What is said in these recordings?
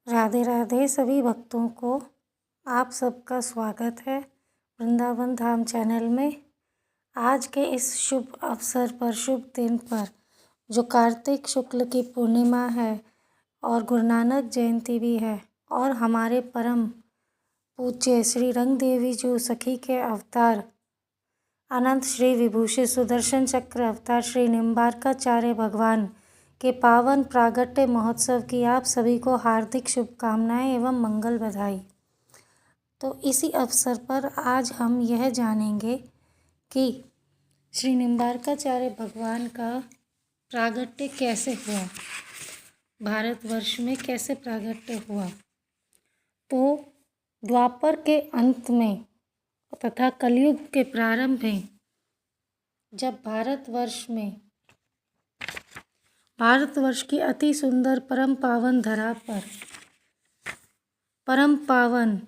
राधे राधे सभी भक्तों को आप सबका स्वागत है वृंदावन धाम चैनल में। आज के इस शुभ अवसर पर, शुभ दिन पर, जो कार्तिक शुक्ल की पूर्णिमा है और गुरु नानक जयंती भी है और हमारे परम पूज्य श्री रंग देवी जो सखी के अवतार अनंत श्री विभूषित सुदर्शन चक्र अवतार श्री निम्बारकाचार्य भगवान के पावन प्रागट्य महोत्सव की आप सभी को हार्दिक शुभकामनाएं एवं मंगल बधाई। तो इसी अवसर पर आज हम यह जानेंगे कि श्री निम्बारकाचार्य भगवान का प्रागट्य कैसे हुआ, भारतवर्ष में कैसे प्रागट्य हुआ। तो द्वापर के अंत में तथा कलयुग के प्रारंभ में जब भारतवर्ष की अति सुंदर परम पावन धरा पर परम पावन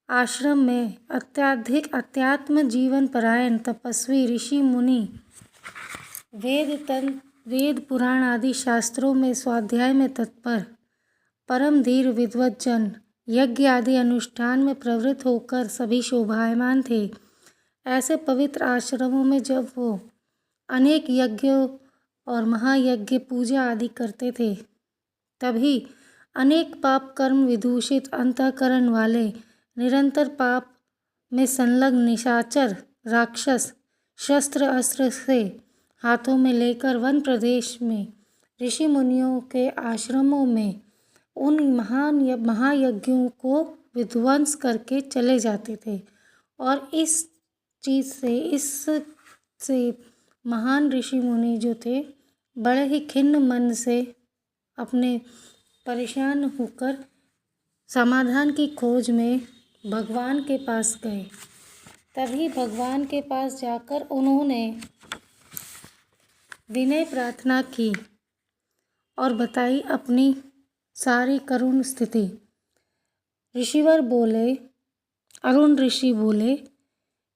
आश्रम में अत्याधिक अध्यात्म जीवन परायण तपस्वी ऋषि मुनि वेद पुराण आदि शास्त्रों में स्वाध्याय में तत्पर परम धीर विद्वज्जन यज्ञ आदि अनुष्ठान में प्रवृत्त होकर सभी शोभायमान थे। ऐसे पवित्र आश्रमों में जब वो अनेक यज्ञों और महायज्ञ पूजा आदि करते थे, तभी अनेक पाप कर्म विदूषित अंतःकरण वाले निरंतर पाप में संलग्न निशाचर राक्षस शस्त्र अस्त्र से हाथों में लेकर वन प्रदेश में ऋषि मुनियों के आश्रमों में उन महान महायज्ञों को विध्वंस करके चले जाते थे। और इस चीज़ से इससे महान ऋषि मुनि जो थे बड़े ही खिन्न मन से अपने परेशान होकर समाधान की खोज में भगवान के पास गए। तभी भगवान के पास जाकर उन्होंने विनय प्रार्थना की और बताई अपनी सारी करुण स्थिति। अरुण ऋषि बोले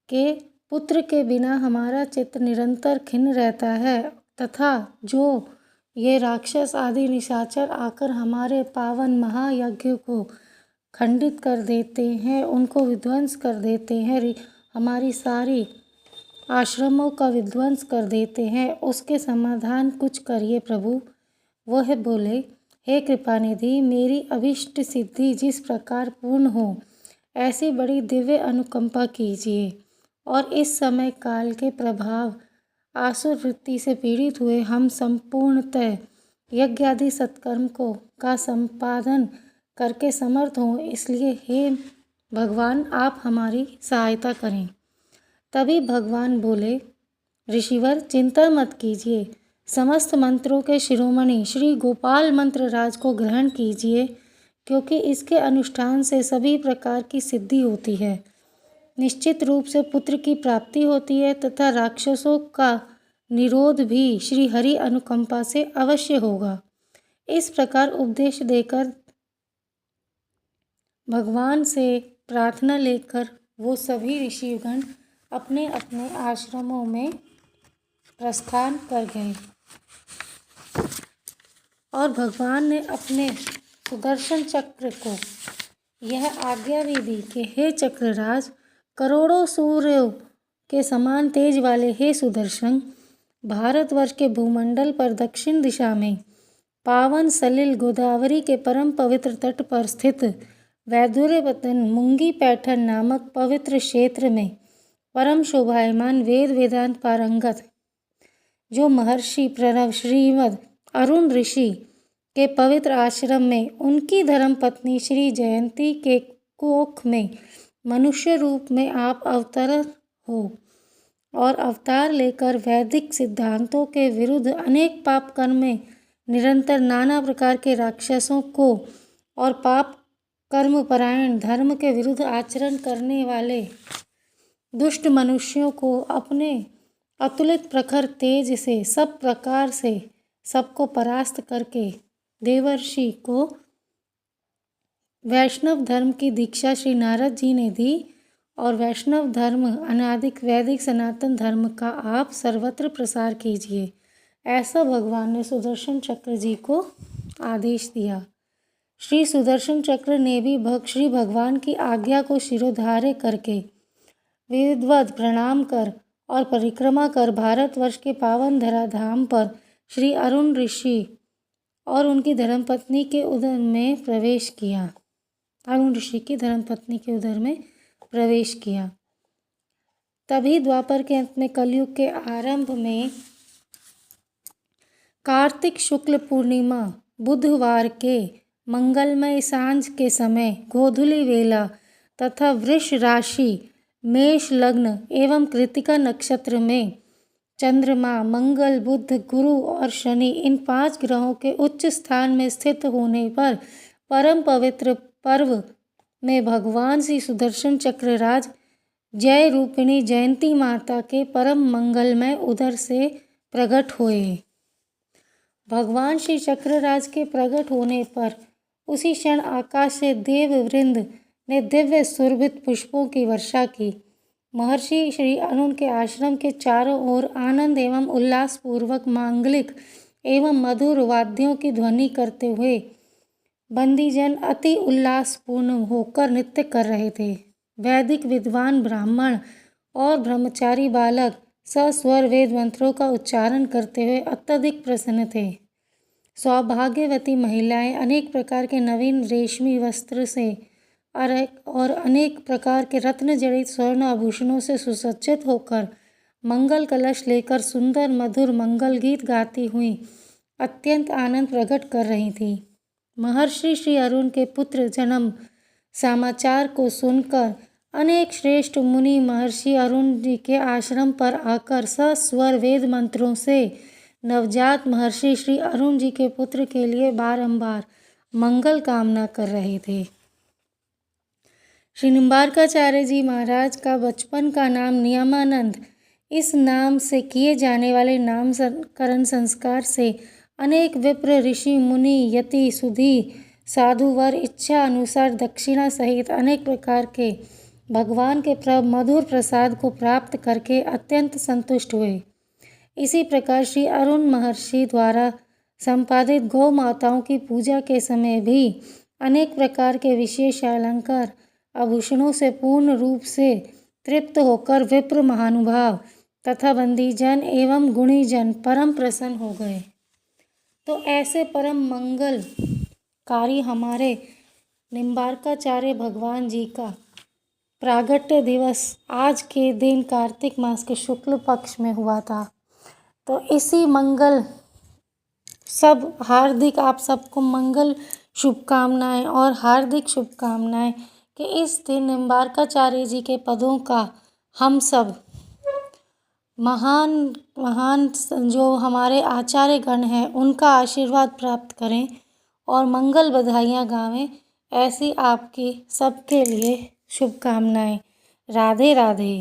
कि पुत्र के बिना हमारा चित्त निरंतर खिन्न रहता है तथा जो ये राक्षस आदि निशाचर आकर हमारे पावन महायज्ञ को खंडित कर देते हैं, उनको विध्वंस कर देते हैं, हमारी सारी आश्रमों का विध्वंस कर देते हैं, उसके समाधान कुछ करिए प्रभु। वह बोले, हे कृपानिधि, मेरी अभिष्ट सिद्धि जिस प्रकार पूर्ण हो ऐसी बड़ी दिव्य अनुकंपा कीजिए और इस समय काल के प्रभाव आसुर वृत्ति से पीड़ित हुए हम संपूर्णतः यज्ञ आदि सत्कर्म का संपादन करके समर्थ हों, इसलिए हे भगवान आप हमारी सहायता करें। तभी भगवान बोले, ऋषिवर चिंता मत कीजिए, समस्त मंत्रों के शिरोमणि श्री गोपाल मंत्र राज को ग्रहण कीजिए, क्योंकि इसके अनुष्ठान से सभी प्रकार की सिद्धि होती है। निश्चित रूप से पुत्र की प्राप्ति होती है तथा राक्षसों का निरोध भी श्री हरि अनुकंपा से अवश्य होगा। इस प्रकार उपदेश देकर भगवान से प्रार्थना लेकर वो सभी ऋषिगण अपने अपने आश्रमों में प्रस्थान कर गए और भगवान ने अपने सुदर्शन चक्र को यह आज्ञा भी दी कि हे चक्रराज, करोड़ों सूर्यों के समान तेज वाले हे सुदर्शन, भारतवर्ष के भूमंडल पर दक्षिण दिशा में पावन सलिल गोदावरी के परम पवित्र तट पर स्थित वैदुर्यवतन मुंगी पैठन नामक पवित्र क्षेत्र में परम शोभायमान वेद वेदांत पारंगत जो महर्षि प्रणव श्रीमद अरुण ऋषि के पवित्र आश्रम में उनकी धर्म पत्नी श्री जयंती के कोख में मनुष्य रूप में आप अवतरण हो और अवतार लेकर वैदिक सिद्धांतों के विरुद्ध अनेक पाप कर्म में निरंतर नाना प्रकार के राक्षसों को और पाप कर्म परायण धर्म के विरुद्ध आचरण करने वाले दुष्ट मनुष्यों को अपने अतुलित प्रखर तेज से सब प्रकार से सबको परास्त करके देवर्षि को वैष्णव धर्म की दीक्षा श्री नारद जी ने दी और वैष्णव धर्म अनादिक वैदिक सनातन धर्म का आप सर्वत्र प्रसार कीजिए, ऐसा भगवान ने सुदर्शन चक्र जी को आदेश दिया। श्री सुदर्शन चक्र ने भी श्री भगवान की आज्ञा को शिरोधार्य करके विधिवत प्रणाम कर और परिक्रमा कर भारतवर्ष के पावन धराधाम पर श्री अरुण ऋषि और उनकी धर्मपत्नी के उदर में प्रवेश किया। अरुण ऋषि की धर्मपत्नी के उदर में प्रवेश किया। तभी द्वापर के अंत में कलयुग के आरंभ में कार्तिक शुक्ल पूर्णिमा बुधवार के मंगलमय सांझ के समय गोधूलि वेला तथा वृष राशि मेष लग्न एवं कृतिका नक्षत्र में चंद्रमा, मंगल, बुध, गुरु और शनि इन 5 ग्रहों के उच्च स्थान में स्थित होने पर परम पवित्र पर्व में भगवान श्री सुदर्शन चक्रराज जय रूपिणी जयंती माता के परम मंगलमय उदर से प्रकट हुए। भगवान श्री चक्रराज के प्रकट होने पर उसी क्षण आकाश से देववृंद ने दिव्य सुरभित पुष्पों की वर्षा की। महर्षि श्री अरुण के आश्रम के चारों ओर आनंद एवं उल्लास पूर्वक मांगलिक एवं मधुर वाद्यों की ध्वनि करते हुए बंदीजन अति उल्लासपूर्ण होकर नृत्य कर रहे थे। वैदिक विद्वान ब्राह्मण और ब्रह्मचारी बालक सस्वर वेद मंत्रों का उच्चारण करते हुए अत्यधिक प्रसन्न थे। सौभाग्यवती महिलाएं अनेक प्रकार के नवीन रेशमी वस्त्र से और अनेक प्रकार के रत्न जड़ित स्वर्ण आभूषणों से सुसज्जित होकर मंगल कलश लेकर सुंदर मधुर मंगल गीत गाती हुई अत्यंत आनंद प्रकट कर रही थी। महर्षि श्री अरुण के पुत्र जन्म समाचार को सुनकर अनेक श्रेष्ठ मुनि महर्षि अरुण जी के आश्रम पर आकर सस्वर वेद मंत्रों से नवजात महर्षि श्री अरुण जी के पुत्र के लिए बारंबार मंगल कामना कर रहे थे। श्री निम्बार्काचार्य जी महाराज का बचपन का नाम नियमानंद। इस नाम से किए जाने वाले नामकरण संस्कार से अनेक विप्र ऋषि मुनि यति सुधी साधुवर इच्छा अनुसार दक्षिणा सहित अनेक प्रकार के भगवान के मधुर प्रसाद को प्राप्त करके अत्यंत संतुष्ट हुए। इसी प्रकार श्री अरुण महर्षि द्वारा संपादित गौ माताओं की पूजा के समय भी अनेक प्रकार के विशेष अलंकार आभूषणों से पूर्ण रूप से तृप्त होकर विप्र महानुभाव तथा बंदीजन एवं गुणीजन परम प्रसन्न हो गए। तो ऐसे परम मंगलकारी हमारे निम्बार्काचार्य भगवान जी का प्रागट्य दिवस आज के दिन कार्तिक मास के शुक्ल पक्ष में हुआ था। तो इसी मंगल सब हार्दिक आप सबको मंगल शुभकामनाएं और हार्दिक शुभकामनाएं कि इस दिन निम्बार्काचार्य जी के पदों का हम सब महान जो हमारे आचार्य गण हैं उनका आशीर्वाद प्राप्त करें और मंगल बधाइयाँ गावें। ऐसी आपकी सबके लिए शुभकामनाएं। राधे राधे।